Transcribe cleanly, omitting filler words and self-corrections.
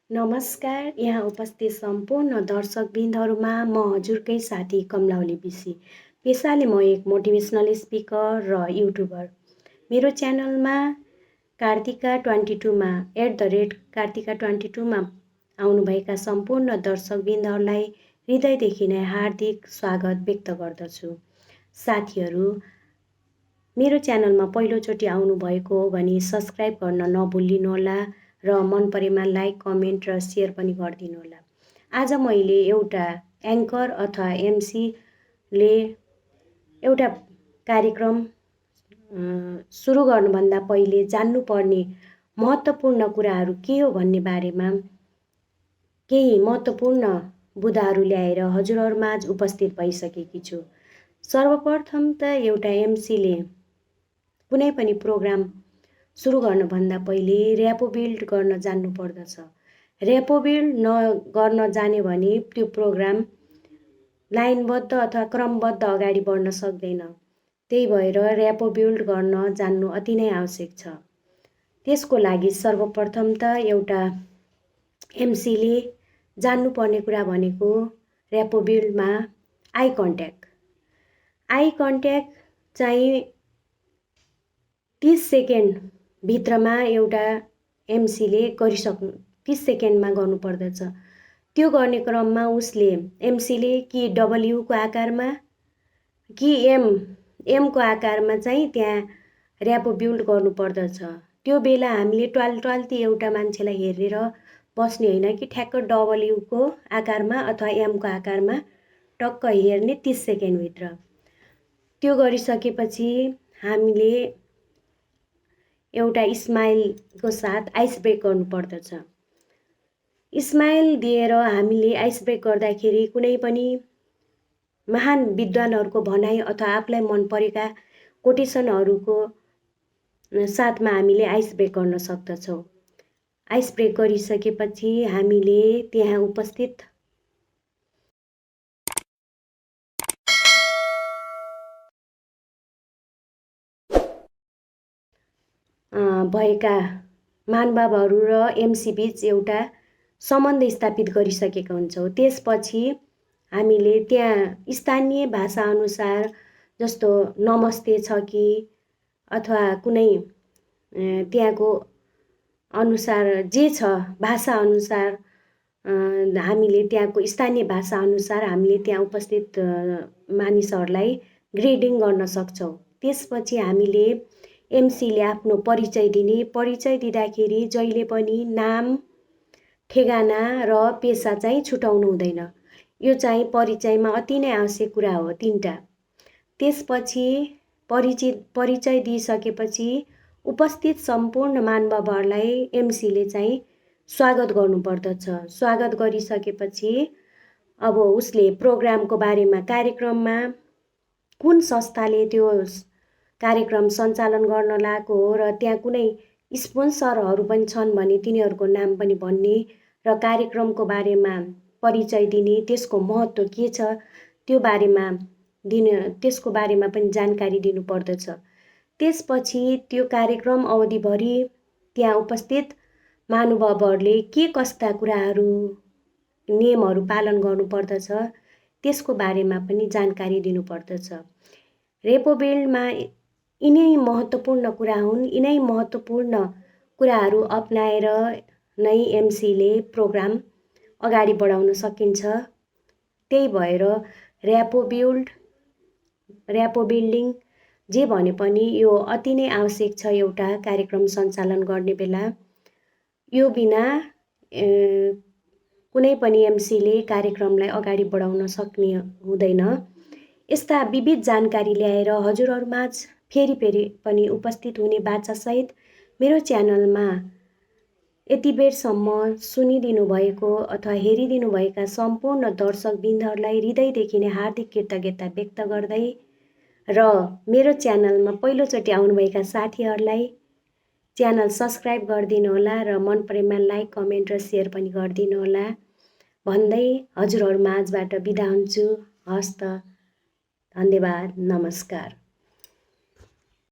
नमस्कार, यहाँ उपस्थित सम्पूर्ण दर्शकवृन्दहरूमा म हजुरकै साथी कमलावली बिसी। पेसाले म एक मोटिभेसनल स्पिकर र युट्युबर। मेरो च्यानलमा कार्तिका22मा @कार्तिका22मा आउनुभएका सम्पूर्ण दर्शकवृन्दहरूलाई हृदयदेखि नै हार्दिक स्वागत व्यक्त गर्दछु। साथीहरू, मेरो च्यानलमा पहिलोचोटि आउनुभएको हो भने सब्सक्राइब गर्न नभुलिनुहोला र मन परेमा लाइक, कमेन्ट र सेयर पनि गरिदिनुहोला। आज मैले एउटा एङ्कर अथवा एमसीले एउटा कार्यक्रम सुरु गर्नुभन्दा पहिले जान्नुपर्ने महत्त्वपूर्ण कुराहरू के हो भन्ने बारेमा केही महत्त्वपूर्ण बुँदाहरू ल्याएर हजुरहरूमाझ उपस्थित भइसकेकी छु। सर्वप्रथम त एउटा एमसीले कुनै पनि प्रोग्राम सुरु गर्नुभन्दा पहिले र्यापो बिल्ड गर्न जान्नु पर्दछ। र्यापो बिल्ड गर्न जान्यो भने त्यो प्रोग्राम लाइनबद्ध अथवा क्रमबद्ध अगाडि बढ्न सक्दैन। त्यही भएर र्यापो बिल्ड गर्न जान्नु अति नै आवश्यक छ। त्यसको लागि सर्वप्रथम त एउटा एमसीले जान्नुपर्ने कुरा भनेको र्यापो बिल्डमा आई कन्ट्याक्ट। आई कन्ट्याक्ट चाहिँ 30 सेकेन्डभित्रमा एउटा एमसीले 30 सेकेन्डमा गर्नुपर्दछ। त्यो गर्ने क्रममा उसले एमसीले कि डब्ल्युको आकारमा कि एमको आकारमा चाहिँ त्यहाँ र्यापो बिल्ड गर्नुपर्दछ। त्यो बेला हामीले ट्वालट्वाल्ती एउटा मान्छेलाई हेरेर बस्ने होइन कि ठ्याक्क डब्ल्युको आकारमा अथवा एमको आकारमा टक्क हेर्ने 30 सेकेन्डभित्र। त्यो गरिसकेपछि हामीले एउटा स्माइलको साथ आइस ब्रेक गर्नुपर्दछ। स्माइल दिएर हामीले आइस ब्रेक गर्दाखेरि कुनै पनि महान विद्वानहरूको भनाइ अथवा आफूलाई मन परेका कोटेसनहरूको साथमा हामीले आइस ब्रेक गर्न सक्दछौँ। आइस ब्रेक गरिसकेपछि हामीले त्यहाँ उपस्थित भएका महानुभावहरू र एमसी बीच एउटा सम्बन्ध स्थापित गरिसकेका हुन्छौँ। त्यसपछि हामीले त्यहाँ स्थानीय भाषाअनुसार जस्तो नमस्ते छ कि अथवा कुनै त्यहाँको अनुसार जे छ भाषाअनुसार हामीले त्यहाँको स्थानीय भाषाअनुसार हामीले त्यहाँ उपस्थित मानिसहरूलाई ग्रेडिङ गर्न सक्छौँ। त्यसपछि हामीले एमसीले आफ्नो परिचय दिने, परिचय दिँदाखेरि जहिले पनि नाम, ठेगाना र पेसा चाहिँ छुटाउनु हुँदैन। यो चाहिँ परिचयमा अति नै आवश्यक कुरा हो, 3टा। त्यसपछि परिचय दिइसकेपछि उपस्थित सम्पूर्ण महानुभावहरूलाई एमसीले चाहिँ स्वागत गर्नुपर्दछ। स्वागत गरिसकेपछि अब उसले प्रोग्रामको बारेमा, कार्यक्रममा कुन संस्थाले त्यो कार्यक्रम सञ्चालन गर्न लागेको हो र त्यहाँ कुनै स्पोन्सरहरू पनि छन् भने तिनीहरूको नाम पनि भन्ने र कार्यक्रमको बारेमा परिचय दिने, त्यसको महत्त्व के छ त्यसको बारेमा पनि जानकारी दिनुपर्दछ। त्यसपछि त्यो कार्यक्रम अवधिभरि त्यहाँ उपस्थित महानुभावहरूले के कस्ता कुराहरू, नियमहरू पालन गर्नुपर्दछ त्यसको बारेमा पनि जानकारी दिनुपर्दछ। र्यापो बिल्डमा यिनै महत्त्वपूर्ण कुरा हुन्। यिनै महत्त्वपूर्ण कुराहरू अपनाएर नै एमसीले प्रोग्राम अगाडि बढाउन सकिन्छ। त्यही भएर र्यापो बिल्डिङ जे भने पनि यो अति नै आवश्यक छ एउटा कार्यक्रम सञ्चालन गर्ने बेला। यो बिना कुनै पनि एमसीले कार्यक्रमलाई अगाडि बढाउन सक्ने हुँदैन। यस्ता विविध जानकारी ल्याएर हजुरहरूमाझ फेरि पनि उपस्थित हुने बाचासहित मेरो च्यानलमा यति बेरसम्म सुनिदिनु भएको अथवा हेरिदिनु भएका सम्पूर्ण दर्शकवृन्दहरूलाई हृदयदेखि नै हार्दिक कृतज्ञता व्यक्त गर्दै र मेरो च्यानलमा पहिलोचोटि आउनुभएका साथीहरूलाई च्यानल सब्सक्राइब गरिदिनुहोला र मन परेमा लाइक, कमेन्ट र सेयर पनि गरिदिनुहोला भन्दै हजुरहरूमाझबाट बिदा हुन्छु। हस्त, धन्यवाद, नमस्कार।